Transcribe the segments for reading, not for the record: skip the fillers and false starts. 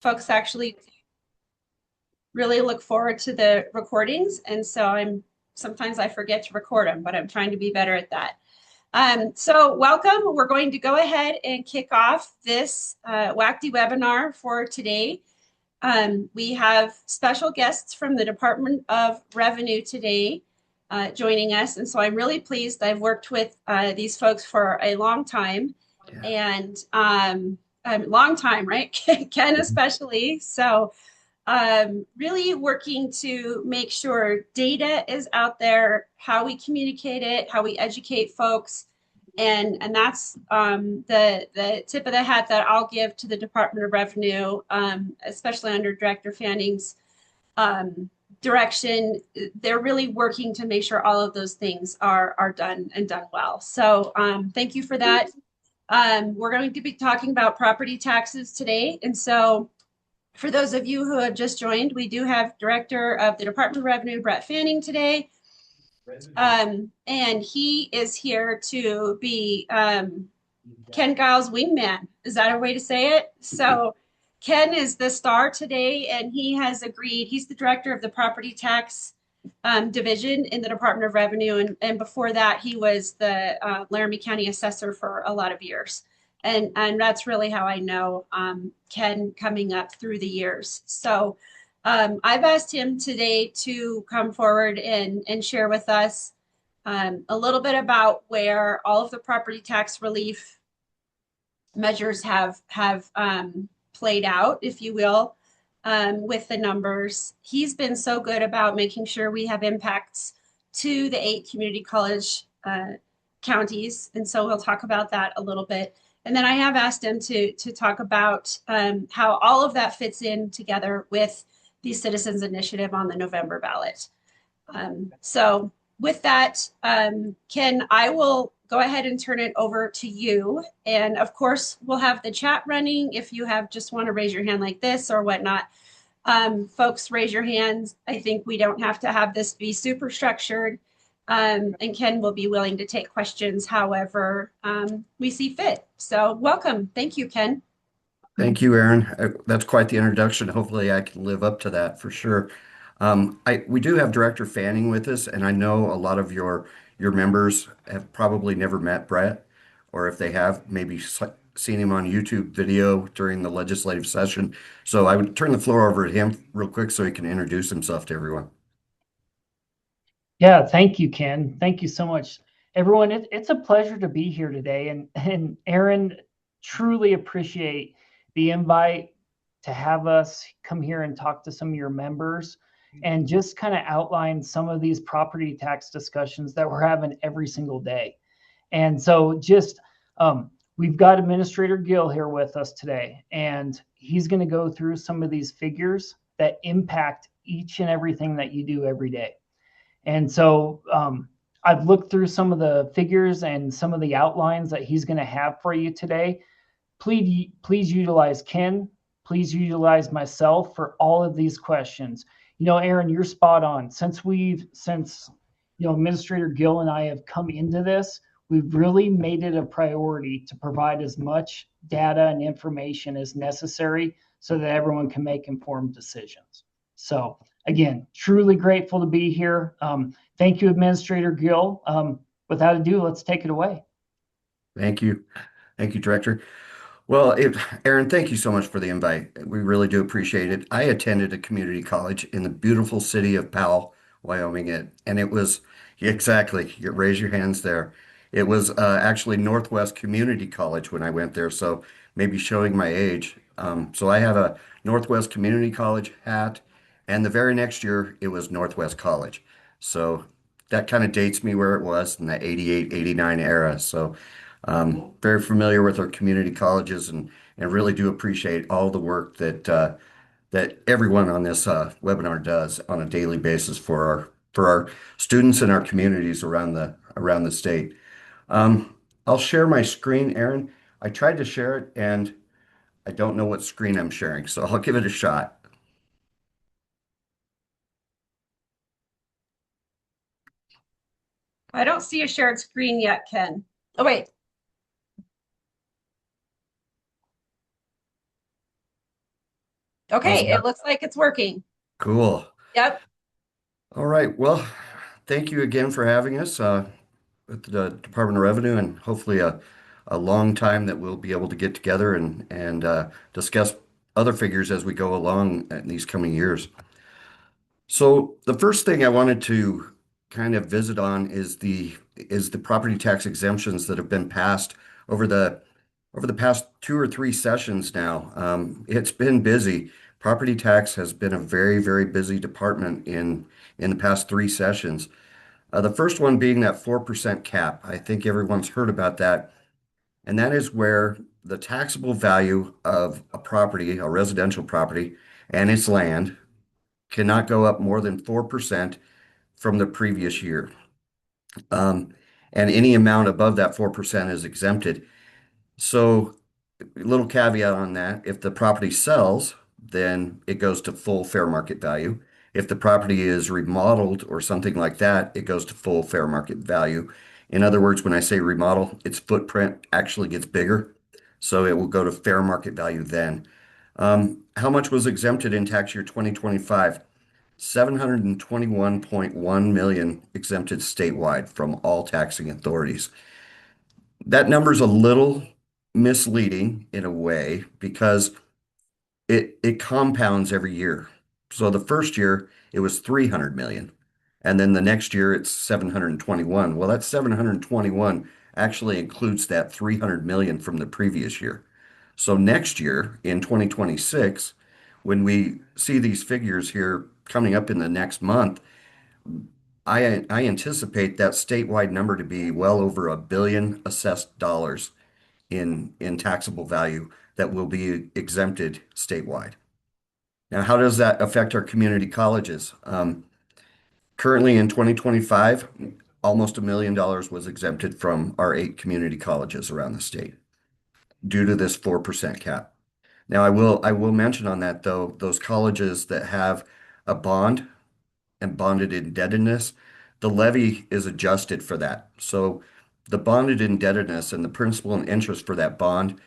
folks actually really look forward to the recordings. And so sometimes I forget to record them, but I'm trying to be better at that. So welcome. We're going to go ahead and kick off this WACCT webinar for today. We have special guests from the Department of Revenue today joining us. And so I'm really pleased. I've worked with these folks for a long time. Yeah. And a long time, right? Ken especially. So really working to make sure data is out there, how we communicate it, how we educate folks. And that's the tip of the hat that I'll give to the Department of Revenue, especially under Director Fanning's direction. They're really working to make sure all of those things are done and done well. So thank you for that. We're going to be talking about property taxes today. And so for those of you who have just joined, we do have Director of the Department of Revenue, Brett Fanning, today. And he is here to be Ken Giles' wingman. Is that a way to say it? So Ken is the star today, and he has agreed. He's the director of the property tax division in the Department of Revenue. And before that, he was the Laramie County assessor for a lot of years. And that's really how I know Ken coming up through the years. So I've asked him today to come forward and share with us a little bit about where all of the property tax relief measures have played out, if you will, with the numbers. He's been so good about making sure we have impacts to the 8 community college counties. And so we'll talk about that a little bit. And then I have asked him to talk about how all of that fits in together with the Citizens Initiative on the November ballot. So with that, Ken, I will go ahead and turn it over to you. And of course, we'll have the chat running if you just want to raise your hand like this or whatnot. Folks, raise your hands. I think we don't have to have this be super structured. And Ken will be willing to take questions however we see fit. So welcome. Thank you, Ken. Thank you, Aaron. That's quite the introduction. Hopefully I can live up to that for sure. We do have Director Fanning with us, and I know a lot of your members have probably never met Brett, or if they have, maybe seen him on YouTube video during the legislative session. So I would turn the floor over to him real quick so he can introduce himself to everyone. Yeah, thank you, Ken. Thank you so much. Everyone, it's a pleasure to be here today. And Aaron, truly appreciate the invite to have us come here and talk to some of your members and just kind of outline some of these property tax discussions that we're having every single day. And so just, we've got Administrator Gill here with us today, and he's going to go through some of these figures that impact each and everything that you do every day. And so I've looked through some of the figures and some of the outlines that he's going to have for you today. Please utilize Ken. Please utilize myself for all of these questions. You know, Aaron, you're spot on. Since Administrator Gill and I have come into this, we've really made it a priority to provide as much data and information as necessary so that everyone can make informed decisions. So again, truly grateful to be here. Thank you, Administrator Gill. Without ado, let's take it away. Thank you. Thank you, Director. Well, Aaron, thank you so much for the invite. We really do appreciate it. I attended a community college in the beautiful city of Powell, Wyoming, and it was exactly, you raise your hands there. It was actually Northwest Community College when I went there, so maybe showing my age. So I have a Northwest Community College hat, and the very next year it was Northwest College. So that kind of dates me where it was in the 88, 89 era. So very familiar with our community colleges and really do appreciate all the work that everyone on this webinar does on a daily basis for our students and our communities around the state. I'll share my screen, Aaron. I tried to share it and I don't know what screen I'm sharing, so I'll give it a shot. I don't see a shared screen yet, Ken. Oh, wait. How's Okay, that? it looks like it's working. Cool. Yep. All right. Well, thank you again for having us with the Department of Revenue, and hopefully a long time that we'll be able to get together and discuss other figures as we go along in these coming years. So the first thing I wanted to kind of visit on is the property tax exemptions that have been passed over the past two or three sessions now. It's been busy. Property tax has been a very, very busy department in the past three sessions. The first one being that 4% cap. I think everyone's heard about that. And that is where the taxable value of a property, a residential property, and its land cannot go up more than 4% from the previous year. Um, and any amount above that 4% is exempted. So, little caveat on that, if the property sells, then it goes to full fair market value. If the property is remodeled or something like that, it goes to full fair market value. In other words, when I say remodel, its footprint actually gets bigger, so it will go to fair market value then. How much was exempted in tax year 2025? 721.1 million exempted statewide from all taxing authorities. That number's a little misleading in a way because it compounds every year. So the first year it was 300 million, and then the next year it's 721. Well, that 721 actually includes that 300 million from the previous year. So next year in 2026, when we see these figures here coming up in the next month, I anticipate that statewide number to be well over $1 billion assessed dollars in taxable value that will be exempted statewide. Now, how does that affect our community colleges? Currently in 2025, almost $1 million was exempted from our 8 community colleges around the state due to this 4% cap. Now, I will mention on that though, those colleges that have a bond and bonded indebtedness, the levy is adjusted for that. So the bonded indebtedness and the principal and interest for that bond,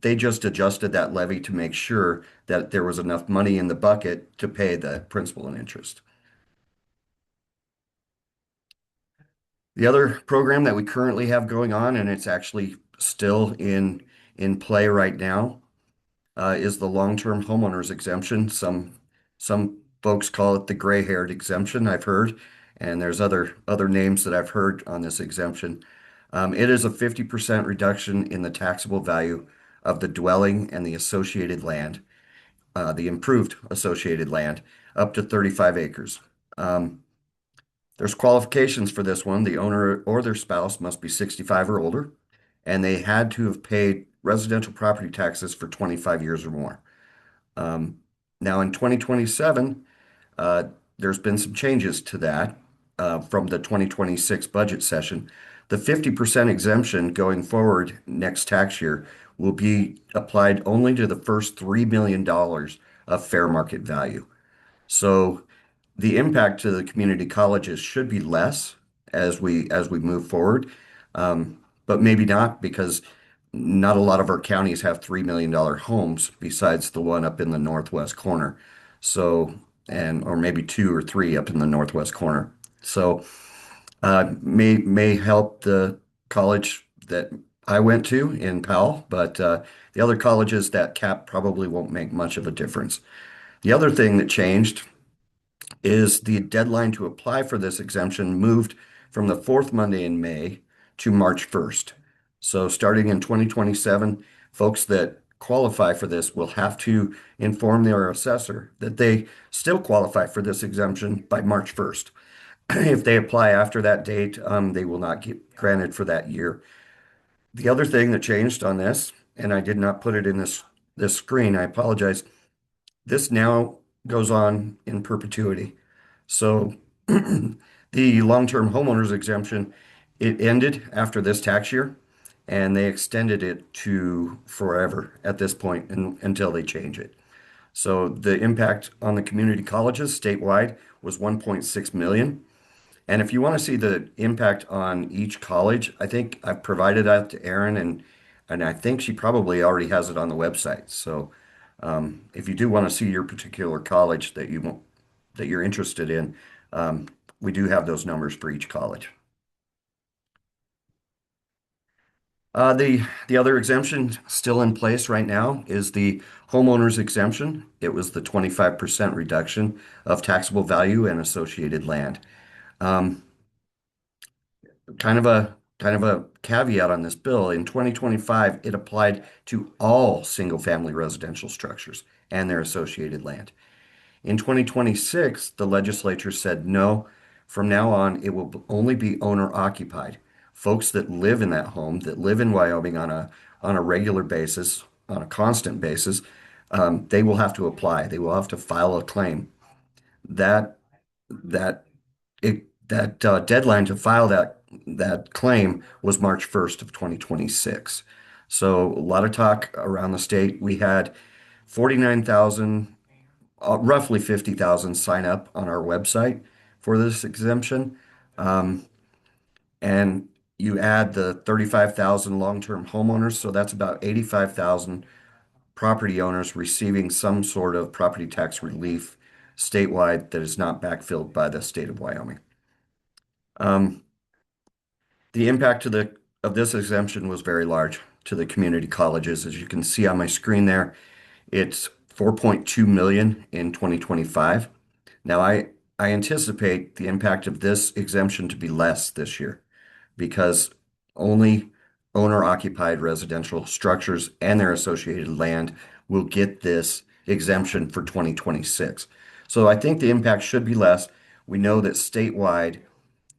they just adjusted that levy to make sure that there was enough money in the bucket to pay the principal and interest. The other program that we currently have going on, and it's actually still in play right now, is the long-term homeowners exemption. Some folks call it the gray-haired exemption, I've heard, and there's other names that I've heard on this exemption. It is a 50% reduction in the taxable value of the dwelling and the associated land, the improved associated land, up to 35 acres. There's qualifications for this one. The owner or their spouse must be 65 or older, and they had to have paid residential property taxes for 25 years or more. Um, Now in 2027, uh, there's been some changes to that from the 2026 budget session. The 50% exemption going forward next tax year will be applied only to the first $3 million of fair market value. So the impact to the community colleges should be less as we move forward, but maybe not because not a lot of our counties have $3 million homes besides the one up in the northwest corner. So, and or maybe two or three up in the northwest corner. So, may help the college that I went to in Powell, but the other colleges that cap probably won't make much of a difference. The other thing that changed is the deadline to apply for this exemption moved from the fourth Monday in May to March 1st. So starting in 2027, folks that qualify for this will have to inform their assessor that they still qualify for this exemption by March 1st. If they apply after that date, they will not get granted for that year. The other thing that changed on this, and I did not put it in this screen, I apologize. This now goes on in perpetuity. So the long-term homeowners exemption, it ended after this tax year, and they extended it to forever at this point until they change it. So the impact on the community colleges statewide was 1.6 million. And if you want to see the impact on each college, I think I've provided that to Erin and I think she probably already has it on the website. So If you do want to see your particular college that you're interested in, um, we do have those numbers for each college. The other exemption still in place right now is the homeowner's exemption. It was the 25% reduction of taxable value and associated land. Um, kind of a caveat on this bill. In 2025, it applied to all single-family residential structures and their associated land. In 2026, the legislature said no, from now on, it will only be owner occupied. Folks that live in that home, that live in Wyoming on a regular basis, on a constant basis, they will have to apply. They will have to file a claim. That that that deadline to file that claim was March 1st of 2026. So a lot of talk around the state. We had 49,000, roughly 50,000 sign up on our website for this exemption. Um, and you add the 35,000 long-term homeowners, so that's about 85,000 property owners receiving some sort of property tax relief statewide that is not backfilled by the state of Wyoming. Um, the impact of this exemption was very large to the community colleges. As you can see on my screen there, it's 4.2 million in 2025. Now, I anticipate the impact of this exemption to be less this year because only owner-occupied residential structures and their associated land will get this exemption for 2026. So I think the impact should be less. We know that statewide,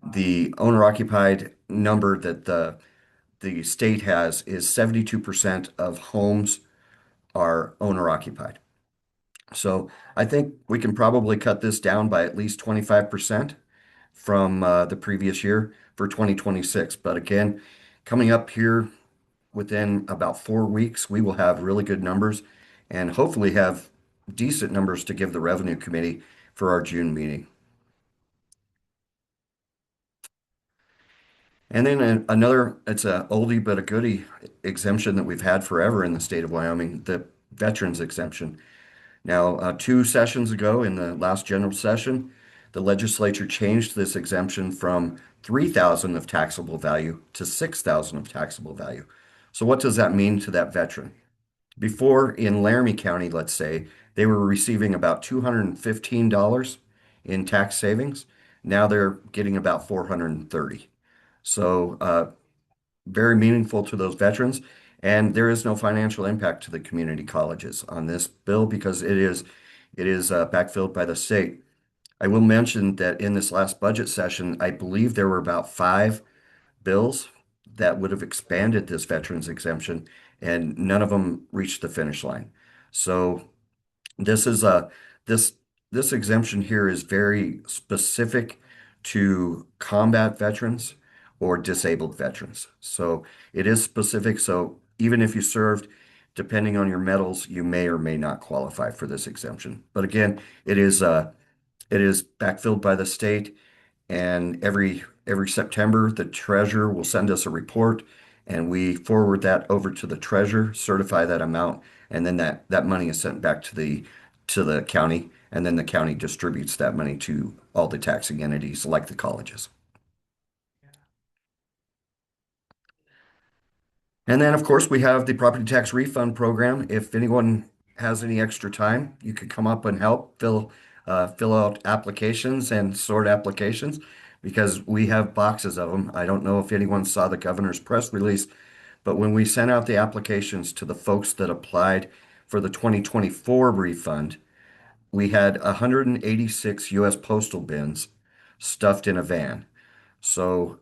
the owner-occupied number that the state has is 72% of homes are owner-occupied. So I think we can probably cut this down by at least 25% from the previous year for 2026. But again, coming up here within about 4 weeks, we will have really good numbers and hopefully have decent numbers to give the Revenue Committee for our June meeting. And then it's a oldie but a goodie exemption that we've had forever in the state of Wyoming, the veterans exemption. Now, 2 sessions ago in the last general session, the legislature changed this exemption from 3,000 of taxable value to 6,000 of taxable value. So what does that mean to that veteran? Before in Laramie County, let's say, they were receiving about $215 in tax savings. Now they're getting about 430. So very meaningful to those veterans. And there is no financial impact to the community colleges on this bill because it is backfilled by the state. I will mention that in this last budget session, I believe there were about 5 bills that would have expanded this veterans exemption, and none of them reached the finish line. So this is a this this exemption here is very specific to combat veterans or disabled veterans. So it is specific. So even if you served, depending on your medals, you may or may not qualify for this exemption. But again, it is backfilled by the state, and every September, the treasurer will send us a report, and we forward that over to the treasurer, certify that amount, and then that money is sent back to the county, and then the county distributes that money to all the taxing entities like the colleges. And then, of course, we have the property tax refund program. If anyone has any extra time, you could come up and help fill out applications and sort applications because we have boxes of them. I don't know if anyone saw the governor's press release, but when we sent out the applications to the folks that applied for the 2024 refund, we had 186 U.S. postal bins stuffed in a van. So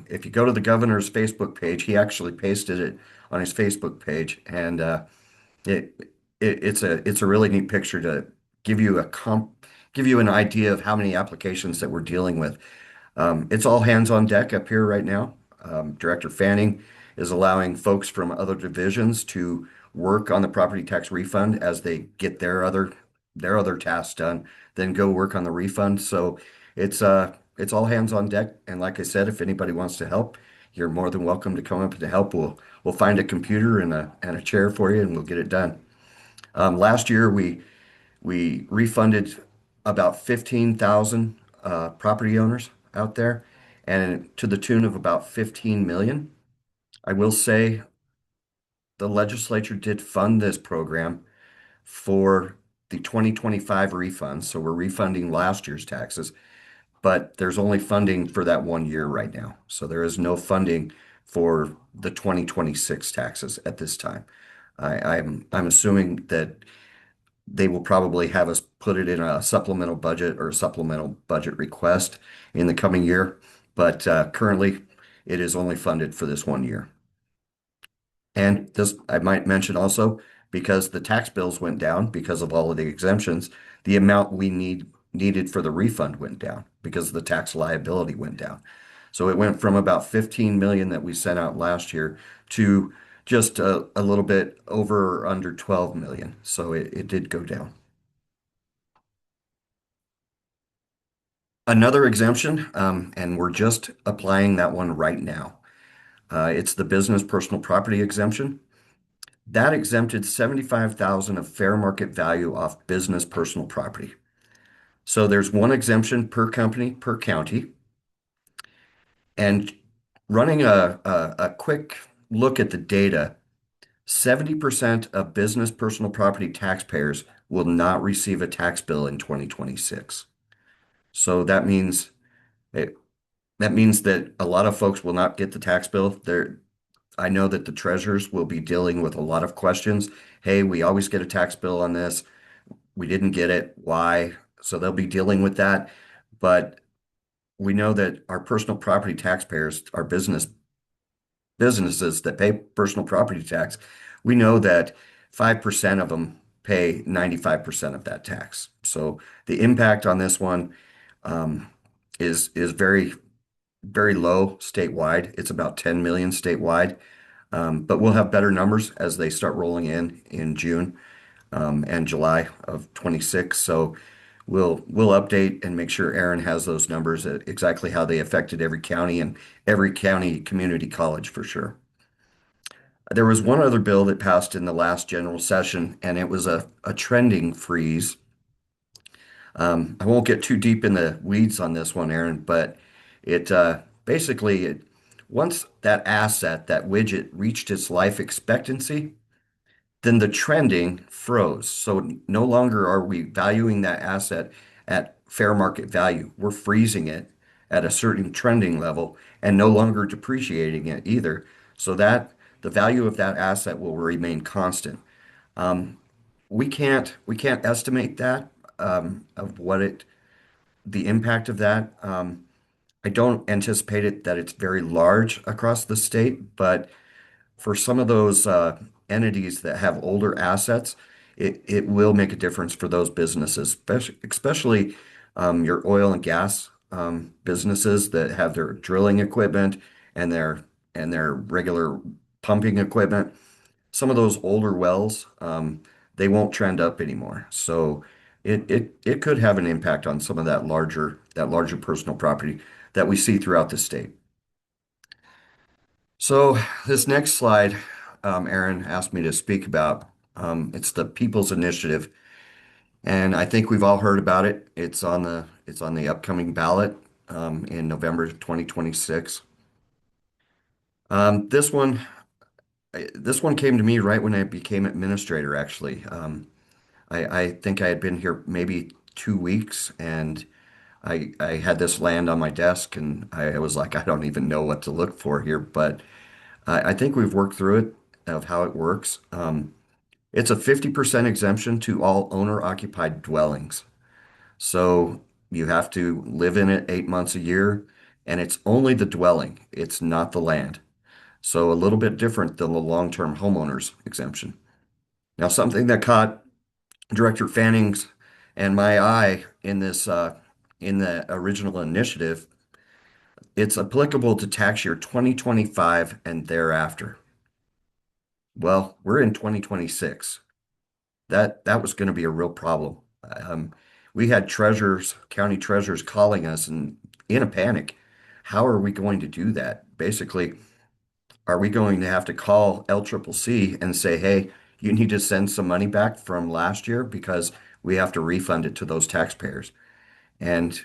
if you go to the governor's Facebook page, he actually pasted it on his Facebook page, and it, it's a really neat picture to give you give you an idea of how many applications that we're dealing with. It's all hands on deck up here right now. Director Fanning is allowing folks from other divisions to work on the property tax refund as they get their other tasks done, then go work on the refund. So it's all hands on deck. And like I said, if anybody wants to help, you're more than welcome to come up and to help. We'll find a computer and a chair for you, and we'll get it done. Last year, we refunded about 15,000 property owners out there, and to the tune of about 15 million. I will say the legislature did fund this program for the 2025 refunds, so we're refunding last year's taxes, but there's only funding for that 1 year right now. So there is no funding for the 2026 taxes at this time. I'm assuming that they will probably have us put it in a supplemental budget or a supplemental budget request in the coming year, but currently it is only funded for this 1 year. And this, I might mention also, because the tax bills went down because of all of the exemptions, the amount we needed for the refund went down because the tax liability went down. So it went from about 15 million that we sent out last year to just a little bit over or under 12 million. So it did go down. Another exemption, and we're just applying that one right now. It's the business personal property exemption. That exempted 75,000 of fair market value off business personal property. So there's one exemption per company, per county. And running a quick look at the data, 70% of business personal property taxpayers will not receive a tax bill in 2026. So it, that means that a lot of folks will not get the tax bill. I know that the treasurers will be dealing with a lot of questions. Hey, we always get a tax bill on this. We didn't get it. Why? So they'll be dealing with that. But we know that our personal property taxpayers, our businesses that pay personal property tax, we know that 5% of them pay 95% of that tax. So the impact on this one um, is very low statewide. It's about 10 million statewide. But we'll have better numbers as they start rolling in June and July of 26. So we'll update and make sure Aaron has those numbers exactly how they affected every county and every county community college for sure. There was one other bill that passed in the last general session, and it was a trending freeze. I won't get too deep in the weeds on this one, Aaron, but it basically once that asset, that widget reached its life expectancy, then the trending froze. So no longer are we valuing that asset at fair market value. We're freezing it at a certain trending level and no longer depreciating it either. So that the value of that asset will remain constant. Um, we can't estimate that of the impact of that. I don't anticipate it that it's very large across the state, but for some of those entities that have older assets, it will make a difference for those businesses, especially your oil and gas businesses that have their drilling equipment and their regular pumping equipment. Some of those older wells, they won't trend up anymore. So it could have an impact on some of that larger personal property that we see throughout the state. So this next slide, Aaron asked me to speak about. It's the People's Initiative, and I think we've all heard about it. It's on the upcoming ballot in November 2026. Um, this one this one came to me right when I became administrator, actually. I think I had been here maybe 2 weeks, and I had this land on my desk, and I was like, I don't even know what to look for here, but I think we've worked through it of how it works. It's a 50% exemption to all owner-occupied dwellings. So you have to live in it 8 months a year, and it's only the dwelling. It's not the land. So a little bit different than the long-term homeowners exemption. Now, something that caught Director Fanning's and my eye in the original initiative, it's applicable to tax year 2025 and thereafter. Well, we're in 2026. That was going to be a real problem. Um, we had county treasurers calling us and in a panic. How are we going to do that? Basically, are we going to have to call LCCC and say, hey, you need to send some money back from last year because we have to refund it to those taxpayers. And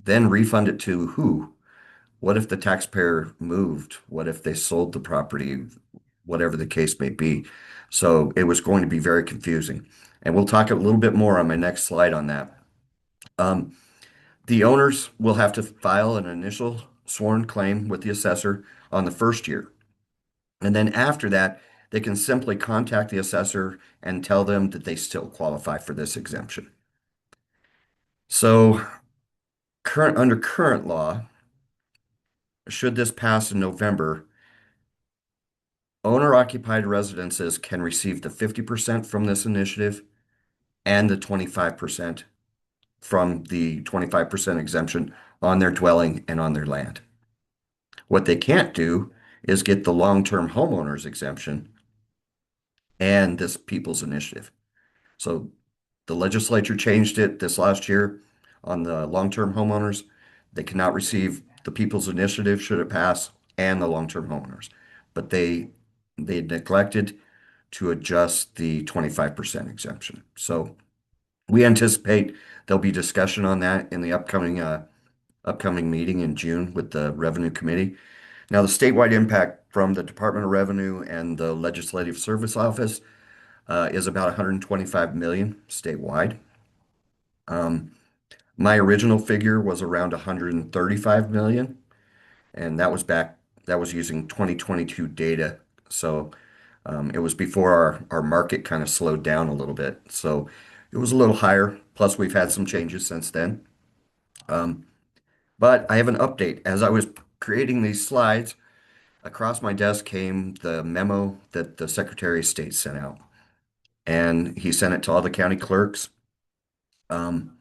then refund it to who? What if the taxpayer moved? What if they sold the property? Whatever the case may be. So it was going to be very confusing. And we'll talk a little bit more on my next slide on that. Um, the owners will have to file an initial sworn claim with the assessor on the first year. And then after that, they can simply contact the assessor and tell them that they still qualify for this exemption. So under current law, should this pass in November, owner-occupied residences can receive the 50% from this initiative and the 25% from the 25% exemption on their dwelling and on their land. What they can't do is get the long-term homeowners exemption and this people's initiative. So the legislature changed it this last year on the long-term homeowners. They cannot receive the people's initiative should it pass and the long-term homeowners. But they neglected to adjust the 25% exemption. So we anticipate there'll be discussion on that in the upcoming meeting in June with the Revenue Committee. Now, the statewide impact from the Department of Revenue and the Legislative Service Office is about 125 million statewide. Um, my original figure was around 135 million, and that was using 2022 data. So it was before our market kind of slowed down a little bit. So it was a little higher. Plus, we've had some changes since then. Um, but I have an update. As I was creating these slides, across my desk came the memo that the Secretary of State sent out. And he sent it to all the county clerks. Um,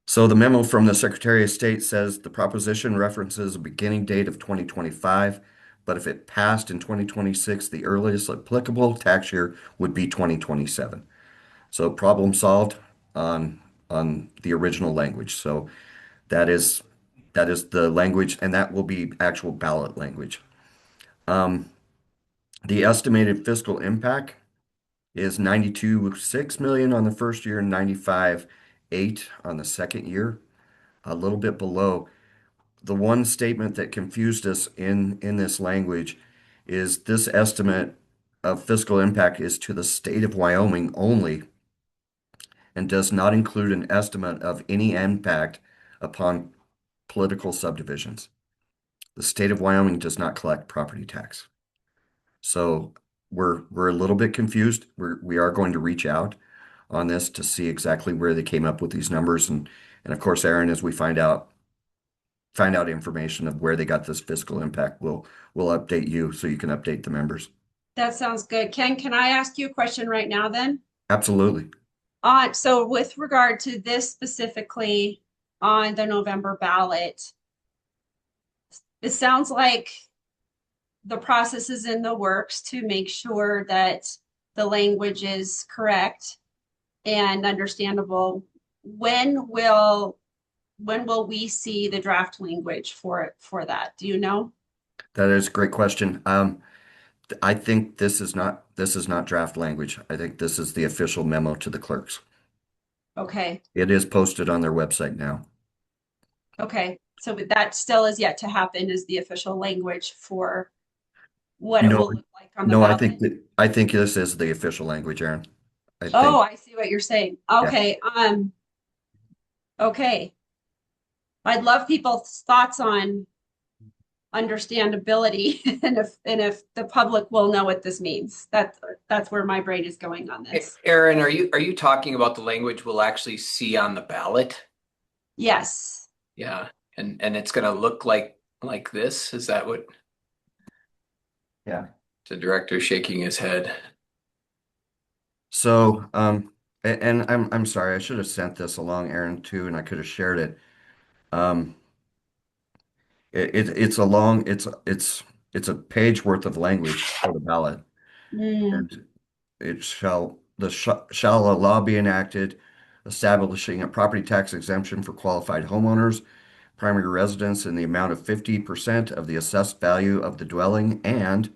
so the memo from the Secretary of State says the proposition references a beginning date of 2025, but if it passed in 2026, the earliest applicable tax year would be 2027. So problem solved on the original language. So that is that is the language, and that will be actual ballot language. Um, the estimated fiscal impact is 92.6 million on the first year and 95.8 on the second year, a little bit below. The one statement that confused us in this language is this estimate of fiscal impact is to the state of Wyoming only and does not include an estimate of any impact upon political subdivisions. The state of Wyoming does not collect property tax. So we're a little bit confused. We are going to reach out on this to see exactly where they came up with these numbers. And of course, Aaron, as we find out information of where they got this fiscal impact, we'll update you so you can update the members. That sounds good. Ken, can I ask you a question right now then? Absolutely. So with regard to this specifically on the November ballot, it sounds like the process is in the works to make sure that the language is correct and understandable. When will we see the draft language for that? Do you know? That is a great question. I think this is not draft language. I think this is the official memo to the clerks. Okay. It is posted on their website now. Okay. So that still is yet to happen is the official language for what it No, will look like on the no, ballot. I think this is the official language, Aaron. I Oh, think, I see what you're saying. yeah. Okay. Okay. I'd love people's thoughts on understandability and if the public will know what this means. That's where my brain is going on this. Aaron, are you talking about the language we'll actually see on the ballot? Yes. Yeah, and it's gonna look like this. Is that what Yeah. the director's shaking his head? So, and I'm sorry, I should have sent this along, Aaron, too, and I could have shared it. Um, it's a long, it's a page worth of language for the ballot. Mm, And it shall a law be enacted establishing a property tax exemption for qualified homeowners, primary residents in the amount of 50% of the assessed value of the dwelling and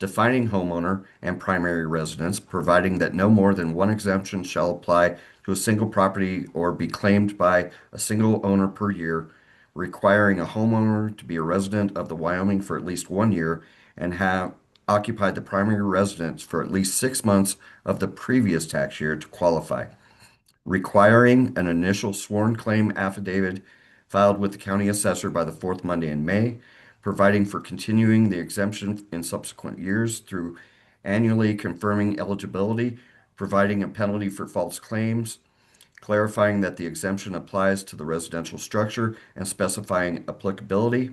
defining homeowner and primary residence, providing that no more than one exemption shall apply to a single property or be claimed by a single owner per year, requiring a homeowner to be a resident of the Wyoming for at least 1 year and have occupied the primary residence for at least 6 months of the previous tax year to qualify, requiring an initial sworn claim affidavit filed with the county assessor by the fourth Monday in May, providing for continuing the exemption in subsequent years through annually confirming eligibility, providing a penalty for false claims, clarifying that the exemption applies to the residential structure and specifying applicability,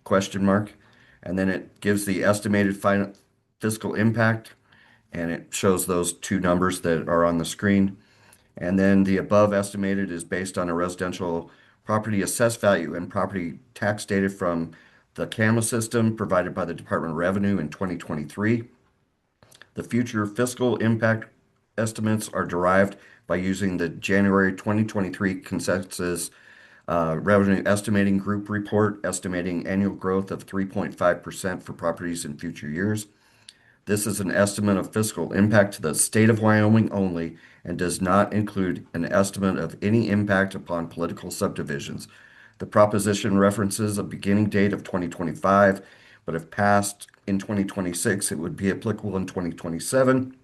question mark. And then it gives the estimated final fiscal impact, and it shows those two numbers that are on the screen. And then the above estimated is based on a residential property assessed value and property tax data from the CAMA system provided by the Department of Revenue in 2023. The future fiscal impact estimates are derived by using the January 2023 consensus revenue estimating group report, estimating annual growth of 3.5% for properties in future years. This is an estimate of fiscal impact to the state of Wyoming only and does not include an estimate of any impact upon political subdivisions. The proposition references a beginning date of 2025, but if passed in 2026, it would be applicable in 2027.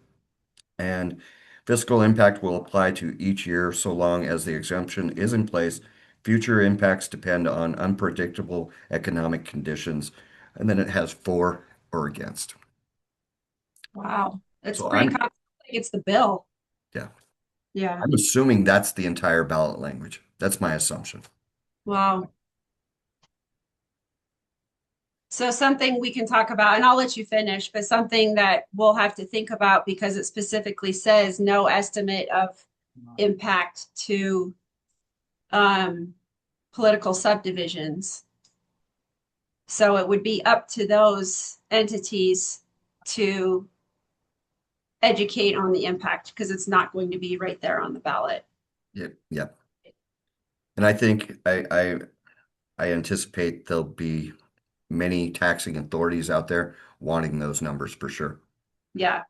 And fiscal impact will apply to each year so long as the exemption is in place. Future impacts depend on unpredictable economic conditions. And then it has for or against. Wow. That's So pretty I'm, complicated. It's the bill. yeah, Yeah. I'm assuming that's the entire ballot language. That's my assumption. Wow. So something we can talk about, and I'll let you finish, but something that we'll have to think about because it specifically says no estimate of impact to political subdivisions. So it would be up to those entities to educate on the impact because it's not going to be right there on the ballot. Yep, yep. And I think I anticipate there'll be many taxing authorities out there wanting those numbers for sure. Yeah.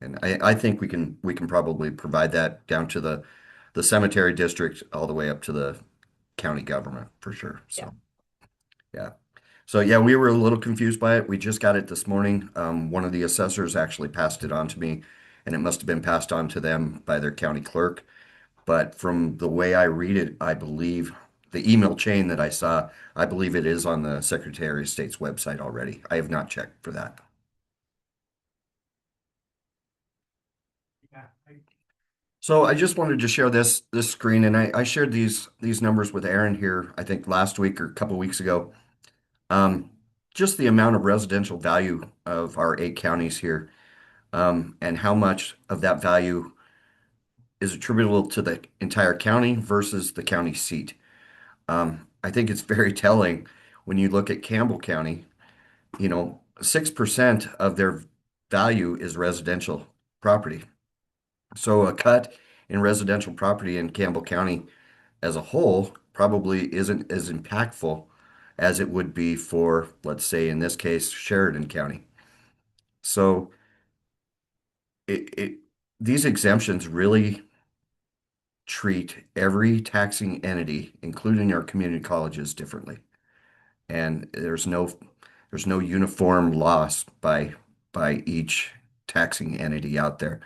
And I think we can probably provide that down to the cemetery district all the way up to the county government for sure. So yeah. So yeah, we were a little confused by it. We just got it this morning. One of the assessors actually passed it on to me, and it must have been passed on to them by their county clerk. But from the way I read it, I believe the email chain that I saw, I believe it is on the Secretary of State's website already. I have not checked for that. So I just wanted to share this screen, and I shared these numbers with Aaron here, I think last week or a couple weeks ago. Just the amount of residential value of our 8 counties here, and how much of that value is attributable to the entire county versus the county seat. I think it's very telling when you look at Campbell County, 6% of their value is residential property. So a cut in residential property in Campbell County as a whole probably isn't as impactful as it would be for, let's say, in this case, Sheridan County. So it these exemptions really treat every taxing entity, including our community colleges, differently. And there's no uniform loss by each taxing entity out there.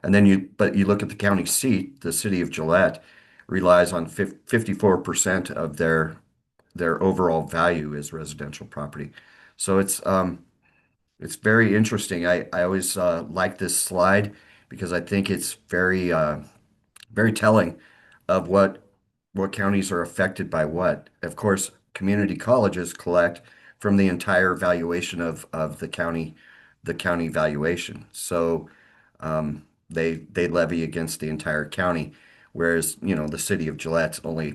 And then but you look at the county seat, the city of Gillette relies on 54% of their overall value is residential property. So it's very interesting. I always like this slide because I think it's very telling of what counties are affected by what. Of course, community colleges collect from the entire valuation of the county valuation. So they levy against the entire county, whereas the city of Gillette's only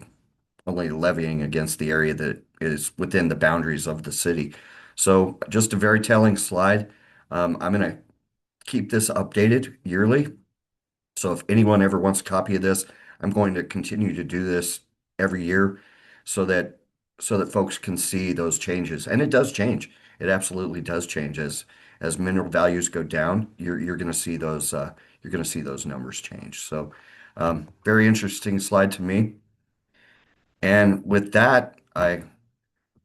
levying against the area that is within the boundaries of the city. So just a very telling slide. I'm going to keep this updated yearly. So if anyone ever wants a copy of this, I'm going to continue to do this every year so that folks can see those changes. And it does change. It absolutely does change as mineral values go down, you're going to see those numbers change. So, very interesting slide to me. And with that,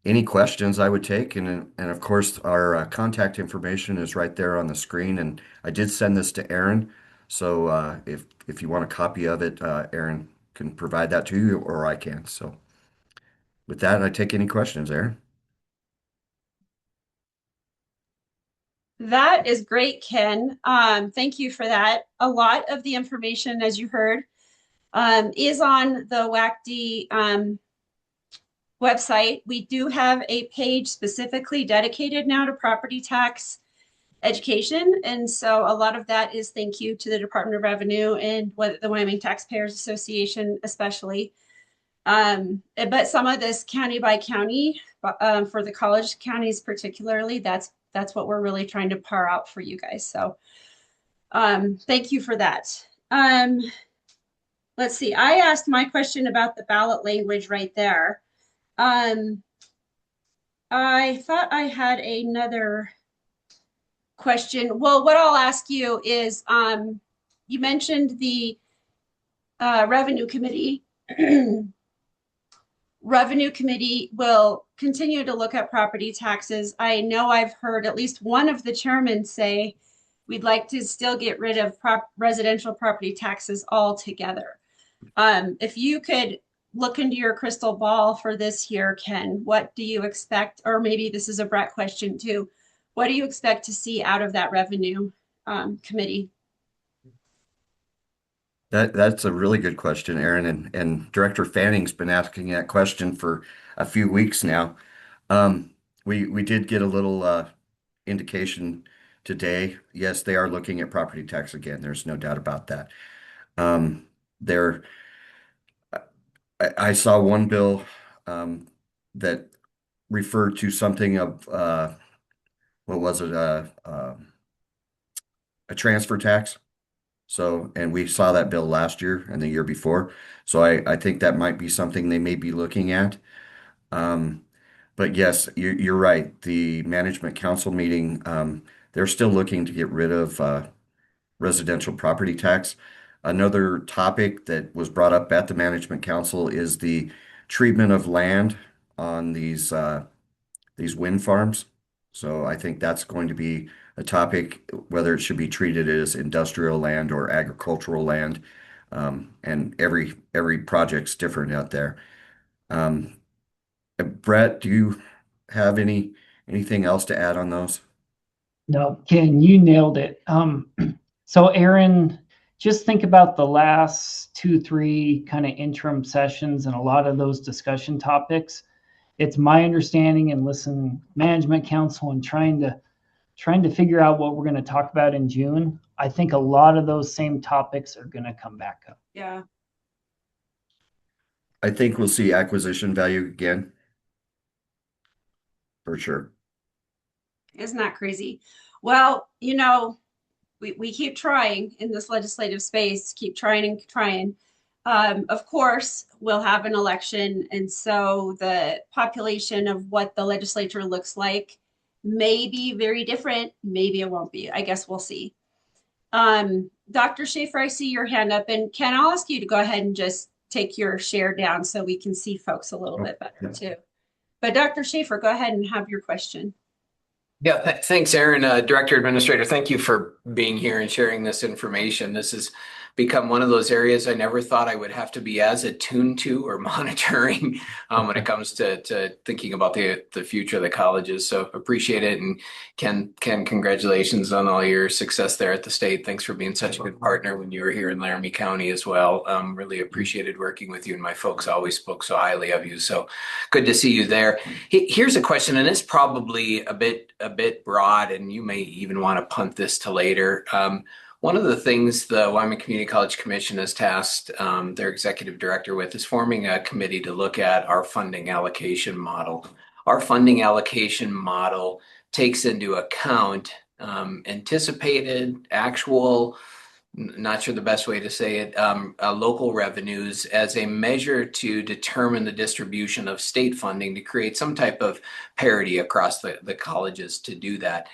any questions I would take, and of course our contact information is right there on the screen, and I did send this to Aaron, so if you want a copy of it, Aaron can provide that to you, or I can. So with that, I take any questions, Aaron. That is great, Ken. Thank you for that. A lot of the information, as you heard, is on the WACCT website. We do have a page specifically dedicated now to property tax education. And so a lot of that is thank you to the Department of Revenue and the Wyoming Taxpayers Association, especially. But some of this county by county, for the college counties particularly, that's what we're really trying to par out for you guys. So thank you for that. Let's see. I asked my question about the ballot language right there. I thought I had another question. Well, what I'll ask you is, you mentioned the Revenue Committee. Revenue Committee will continue to look at property taxes. I know I've heard at least one of the chairmen say we'd like to still get rid of residential property taxes altogether. If you could look into your crystal ball for this year, Ken, what do you expect? Or maybe this is a Brett question too. What do you expect to see out of that Revenue Committee? That's a really good question, Aaron, and Director Fanning's been asking that question for a few weeks now. We did get a little indication today. Yes, they are looking at property tax again. There's no doubt about that. There, I saw one bill that referred to something of what was it? A transfer tax. So, and we saw that bill last year and the year before. So I think that might be something they may be looking at. Um, but yes, you're right. The management council meeting, they're still looking to get rid of residential property tax. Another topic that was brought up at the management council is the treatment of land on these wind farms. So I think that's going to be a topic, whether it should be treated as industrial land or agricultural land. And every project's different out there. Um, Brett, do you have anything else to add on those? No, Ken, you nailed it. So Aaron, just think about the last 2, 3 kind of interim sessions and a lot of those discussion topics. It's my understanding and listen, management council and trying to figure out what we're going to talk about in June. I think a lot of those same topics are going to come back up. Yeah. I think we'll see acquisition value again, for sure. Isn't that crazy? Well, we keep trying in this legislative space, keep trying and trying. Of course, we'll have an election, and so the population of what the legislature looks like may be very different. Maybe it won't be. I guess we'll see. Dr. Schaefer, I see your hand up, and Ken, I'll ask you to go ahead and just take your share down so we can see folks a little bit better too. But Dr. Schaefer, go ahead and have your question. Yeah, thanks, Aaron. Director Administrator, thank you for being here and sharing this information. This has become one of those areas I never thought I would have to be as attuned to or monitoring when it comes to thinking about the future of the colleges. So appreciate it. And Ken, congratulations on all your success there at the state. Thanks for being such a good partner when you were here in Laramie County as well. Really appreciated working with you, and my folks always spoke so highly of you. So good to see you there. Here's a question, and it's probably a bit broad, and you may even want to punt this to later. One of the things the Wyoming Community College Commission has tasked their executive director with is forming a committee to look at our funding allocation model. Our funding allocation model takes into account anticipated, actual, not sure the best way to say it, local revenues as a measure to determine the distribution of state funding to create some type of parity across the colleges to do that.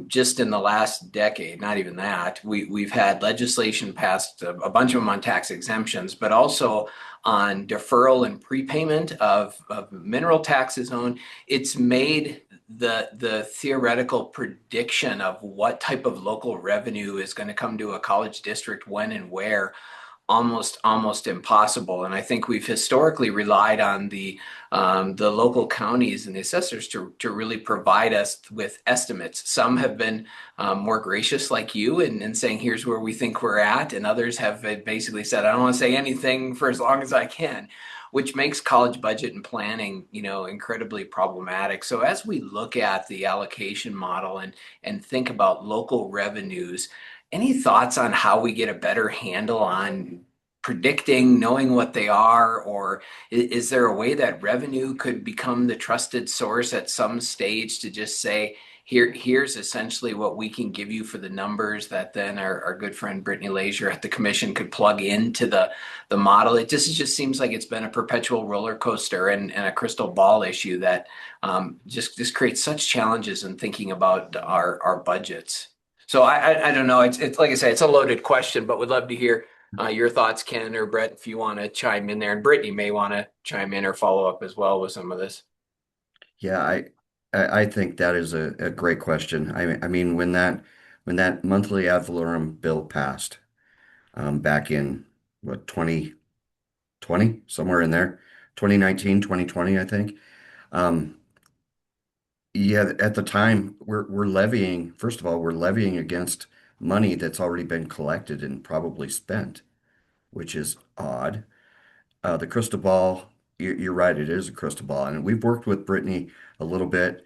Just in the last decade, not even that, we've had legislation passed, a bunch of them on tax exemptions, but also on deferral and prepayment of mineral taxes on. It's made the theoretical prediction of what type of local revenue is going to come to a college district when and where almost impossible. And I think we've historically relied on the local counties and the assessors to really provide us with estimates. Some have been more gracious, like you, and saying here's where we think we're at, and others have basically said I don't want to say anything for as long as I can, which makes college budget and planning, incredibly problematic. So as we look at the allocation model and think about local revenues, any thoughts on how we get a better handle on predicting, knowing what they are, or is there a way that revenue could become the trusted source at some stage to just say, here's essentially what we can give you for the numbers that then our good friend Brittany Leisure at the commission could plug into the model? It just seems like it's been a perpetual roller coaster and a crystal ball issue that just creates such challenges in thinking about our budgets. So I don't know. It's like I say, it's a loaded question, but would love to hear your thoughts, Ken or Brett, if you want to chime in there, and Brittany may want to chime in or follow up as well with some of this. Yeah, I think that is a great question. I mean, when that monthly ad valorem bill passed, back in what, 2020, somewhere in there, 2019, 2020, I think. Um, yeah, at the time we're levying, first of all, we're levying against money that's already been collected and probably spent, which is odd. The crystal ball, you're right, it is a crystal ball. And we've worked with Brittany a little bit,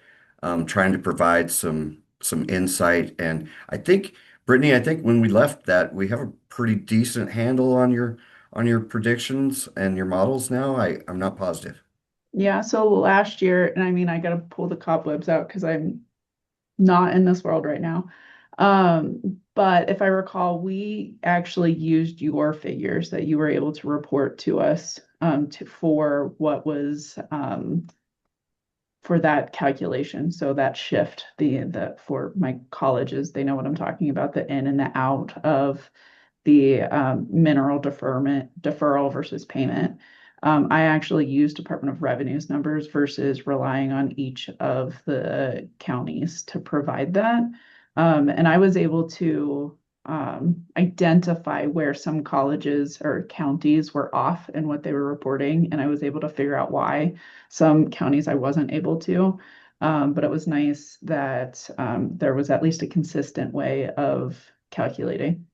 trying to provide some insight. And Brittany, I think when we left that, we have a pretty decent handle on your predictions and your models now. I'm not positive. Yeah, so last year, and I mean, I gotta pull the cobwebs out because I'm not in this world right now. But if I recall, we actually used your figures that you were able to report to us for what was for that calculation. So that shift, the for my colleges, they know what I'm talking about, the in and the out of the mineral deferral versus payment. I actually use Department of Revenue's numbers versus relying on each of the counties to provide that. And I was able to identify where some colleges or counties were off in what they were reporting, and I was able to figure out why. Some counties I wasn't able to, but it was nice that there was at least a consistent way of calculating.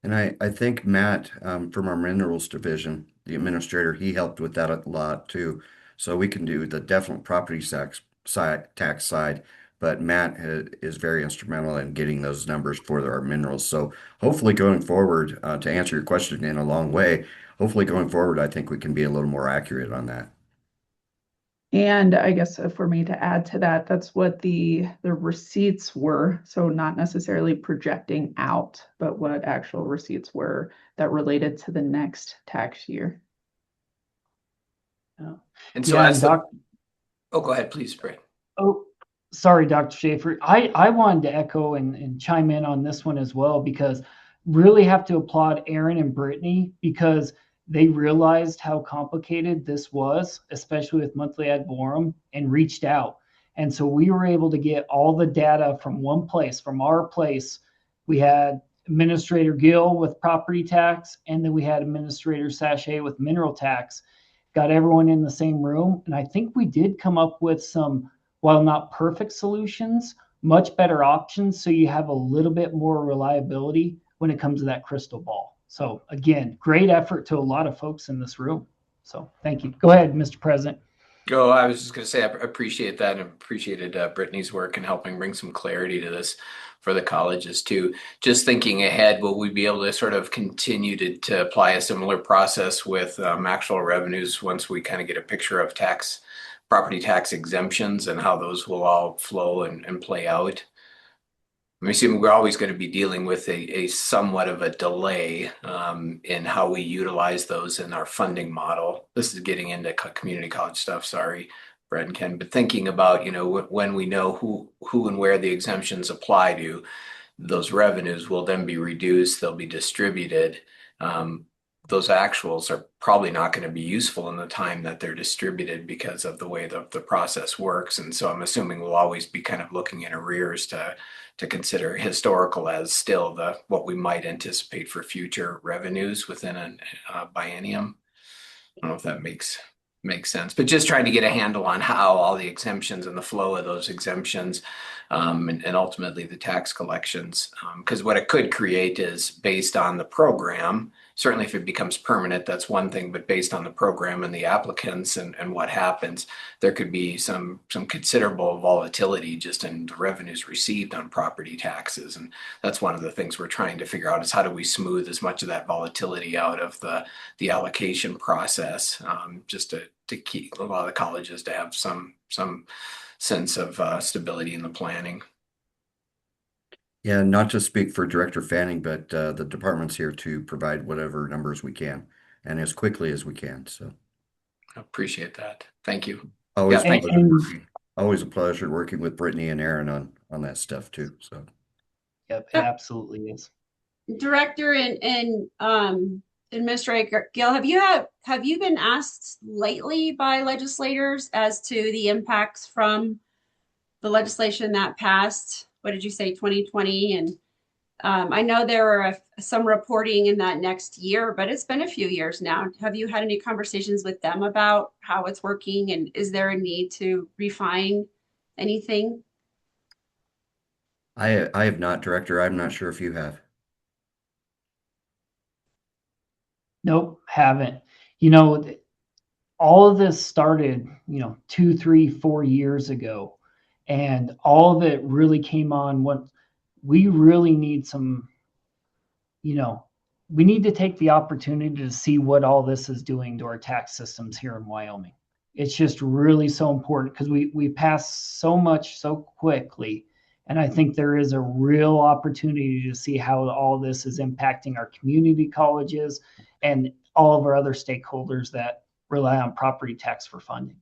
And I think Matt, from our minerals division, the administrator, he helped with that a lot too. So we can do the definite property tax side, but Matt is very instrumental in getting those numbers for our minerals. So hopefully going forward, to answer your question in a long way, hopefully going forward, I think we can be a little more accurate on that. And I guess for me to add to that, that's what the receipts were. So not necessarily projecting out, but what actual receipts were that related to the next tax year. And so Yeah, as and oh, go ahead, please, Brett. Oh, sorry, Dr. Schaefer. I wanted to echo and chime in on this one as well, because really have to applaud Aaron and Brittany because they realized how complicated this was, especially with monthly ad valorem, and reached out. And so we were able to get all the data from one place, from our place. We had Administrator Gill with property tax, and then we had Administrator Sachet with mineral tax. Got everyone in the same room. And I think we did come up with some, while not perfect solutions, much better options. So you have a little bit more reliability when it comes to that crystal ball. So again, great effort to a lot of folks in this room. So thank you. Go ahead, Mr. President. Oh, I was just going to say I appreciate that and appreciated Brittany's work in helping bring some clarity to this for the colleges too. Just thinking ahead, will we be able to sort of continue to apply a similar process with actual revenues once we kind of get a picture of property tax exemptions and how those will all flow and play out? I'm assuming we're always going to be dealing with a somewhat of a delay in how we utilize those in our funding model. This is getting into community college stuff. Sorry, Brett and Ken, but thinking about, when we know who and where the exemptions apply to, those revenues will then be reduced. They'll be distributed. Um, those actuals are probably not going to be useful in the time that they're distributed because of the way the process works. And so I'm assuming we'll always be kind of looking in arrears to consider historical as still what we might anticipate for future revenues within a biennium. I don't know if that makes sense, but just trying to get a handle on how all the exemptions and the flow of those exemptions, and ultimately the tax collections. Because what it could create is based on the program. Certainly, if it becomes permanent, that's one thing. But based on the program and the applicants and what happens, there could be some considerable volatility just in the revenues received on property taxes. And that's one of the things we're trying to figure out is how do we smooth as much of that volatility out of the allocation process, just to keep a lot of the colleges to have some sense of stability in the planning. Yeah, not to speak for Director Fanning, but the department's here to provide whatever numbers we can and as quickly as we can. So I appreciate that. Thank you. always Yeah, a thank pleasure you. working, always a pleasure working with Brittany and Aaron on that stuff too. So Yep, it absolutely is. Director and Administrator Gill, have you been asked lately by legislators as to the impacts from the legislation that passed? What did you say, 2020? And I know there were some reporting in that next year, but it's been a few years now. Have you had any conversations with them about how it's working, and is there a need to refine anything? I have not, Director. I'm not sure if you have. Nope, haven't. You know, all of this started, 2, 3, 4 years ago. And all of it really came on what we really need some, you know, we need to take the opportunity to see what all this is doing to our tax systems here in Wyoming. It's just really so important because we pass so much so quickly. And I think there is a real opportunity to see how all this is impacting our community colleges and all of our other stakeholders that rely on property tax for funding.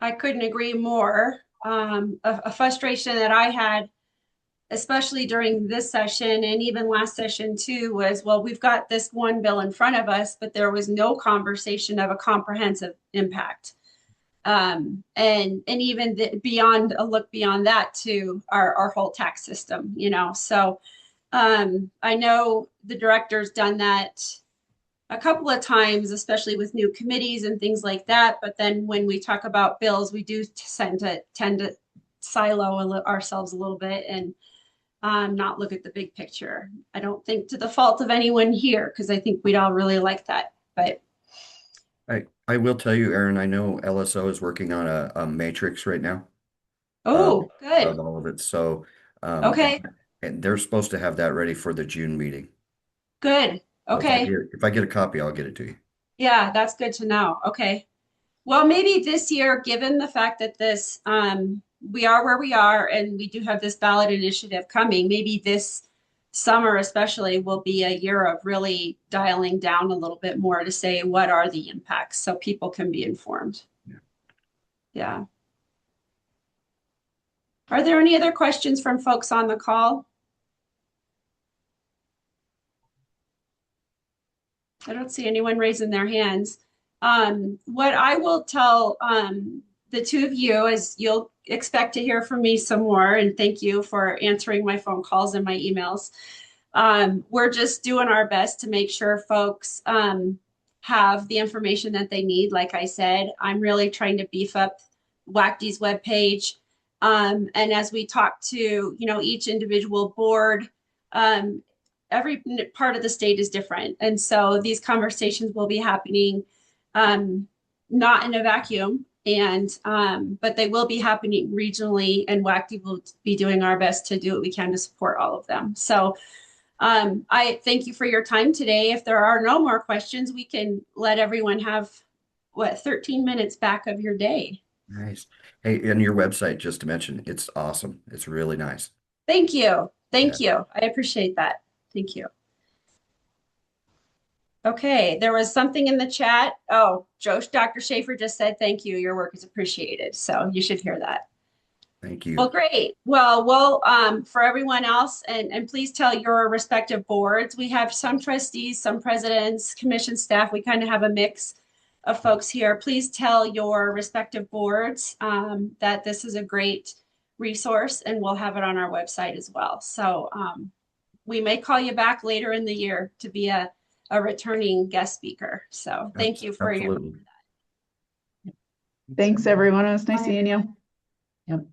I couldn't agree more. A frustration that I had, especially during this session and even last session too, was, well, we've got this one bill in front of us, but there was no conversation of a comprehensive impact. And even beyond a look beyond that to our whole tax system, So I know the director's done that a couple of times, especially with new committees and things like that. But then when we talk about bills, we do tend to silo ourselves a little bit and not look at the big picture. I don't think to the fault of anyone here, because I think we'd all really like that. But I will tell you, Aaron, I know LSO is working on a matrix right now of, oh, good. of all of it. So Okay, and they're supposed to have that ready for the June meeting. good. So Okay. if I get a copy, I'll get it to you. Yeah, that's good to know. Okay. Well, maybe this year, given the fact that this, we are where we are and we do have this ballot initiative coming, maybe this summer especially will be a year of really dialing down a little bit more to say what are the impacts so people can be informed. Yeah. Yeah. Are there any other questions from folks on the call? I don't see anyone raising their hands. What I will tell the two of you is you'll expect to hear from me some more, and thank you for answering my phone calls and my emails. We're just doing our best to make sure folks have the information that they need. Like I said, I'm really trying to beef up WACCT's webpage. And as we talk to, each individual board, every part of the state is different. And so these conversations will be happening not in a vacuum, and but they will be happening regionally, and WACCT will be doing our best to do what we can to support all of them. So I thank you for your time today. If there are no more questions, we can let everyone have 13 minutes back of your day. Nice. Hey, and your website, just to mention, it's awesome. It's really nice. Thank you. Yeah. Thank you. I appreciate that. Thank you. Okay, there was something in the chat. Oh, Dr. Schaefer just said thank you. Your work is appreciated. So you should hear that. Thank Well, you. great. Well, for everyone else, and please tell your respective boards. We have some trustees, some presidents, commission staff. We kind of have a mix of folks here. Please tell your respective boards that this is a great resource, and we'll have it on our website as well. So we may call you back later in the year to be a returning guest speaker. So thank you for your. Absolutely. Thanks, everyone. It was nice Bye, seeing you. Yep.